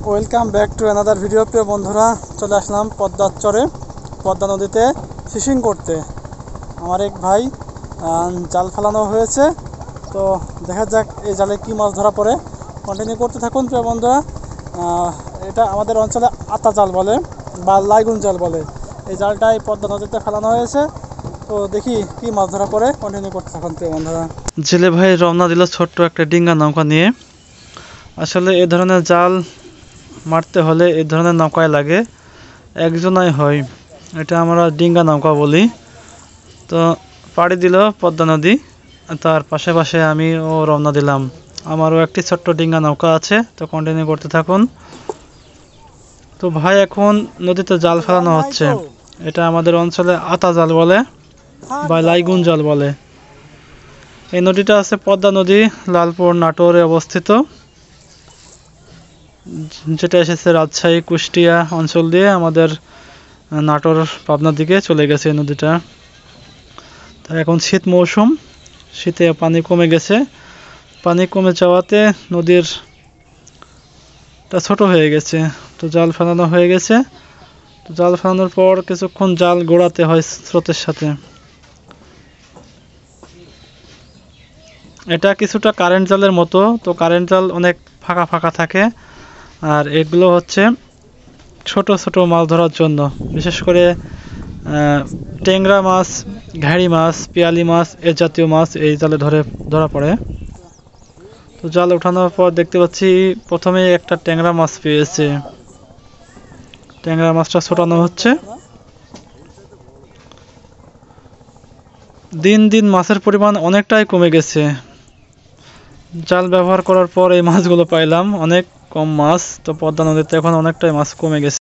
Welcome back to another video. প্রিয় বন্ধুরা, চলে আসলাম পদ্মার চরে পদ্মা নদীতে ফিশিং করতে। আমার এক ভাই জাল ফেলানো হয়েছে, তো দেখা যাক এই জালে কি মাছ ধরা পড়ে। কন্টিনিউ করতে থাকুন প্রিয় বন্ধুরা। এটা আমাদের অঞ্চলে আতা জাল বলে বা লাইগুন জাল বলে। এই জালটাই পদ্মা নদীতে ফেলানো হয়েছে, তো দেখি কি মাছ ধরা পড়ে। কন্টিনিউ করতে থাকুন প্রিয় বন্ধুরা। জেলে ভাই রওনা দিল ছোট্ট একটা ডিঙ্গা নৌকা নিয়ে। আসলে এ ধরনের জাল মারতে হলে এ ধরনের নৌকায় লাগে, একজনাই হয়। এটা আমরা ডিঙ্গা নৌকা বলি। তো পাড়ি দিল পদ্মা নদী, তার পাশে পাশে আমিও রওনা দিলাম। আমারও একটি ছোট্ট ডিঙ্গা নৌকা আছে, তো কন্টিনিউ করতে থাকুন। তো ভাই এখন নদীতে জাল ফেলানো হচ্ছে। এটা আমাদের অঞ্চলে আতা জাল বলে বা লাইগুন জাল বলে। এই নদীটা আছে পদ্মা নদী, লালপুর নাটোরে অবস্থিত, যেটা এসেছে রাজশাহী কুষ্টিয়া অঞ্চল দিয়ে আমাদের নাটোর পাবনার দিকে চলে গেছে এই নদীটা। তাই এখন শীত মৌসুম, শীতে পানি কমে গেছে। পানি কমে যাওয়াতে নদীরটা ছোট হয়ে গেছে, তো জাল ফেলানো হয়ে গেছে। তো জাল ফেলানোর পর কিছুক্ষণ জাল গোড়াতে হয় স্রোতের সাথে। এটা কিছুটা কারেন্ট জালের মতো, তো কারেন্ট জাল অনেক ফাঁকা ফাঁকা থাকে। আর এগুলো হচ্ছে ছোট ছোট মাছ ধরার জন্য, বিশেষ করে ট্যাংরা মাছ, ঘাড়ি মাছ, পিয়ালি মাছ, এ জাতীয় মাছ এই জালে ধরা পড়ে। তো জাল ওঠানোর পর দেখতে পাচ্ছি প্রথমে একটা ট্যাংরা মাছ পেয়েছে। ট্যাংরা মাছটা ছোটানো হচ্ছে। দিন দিন মাছের পরিমাণ অনেকটাই কমে গেছে। জাল ব্যবহার করার পর এই মাছগুলো পাইলাম, অনেক কম মাছ। তো পদ্মা নদীতে এখন অনেকটাই মাছ কমে গেছে।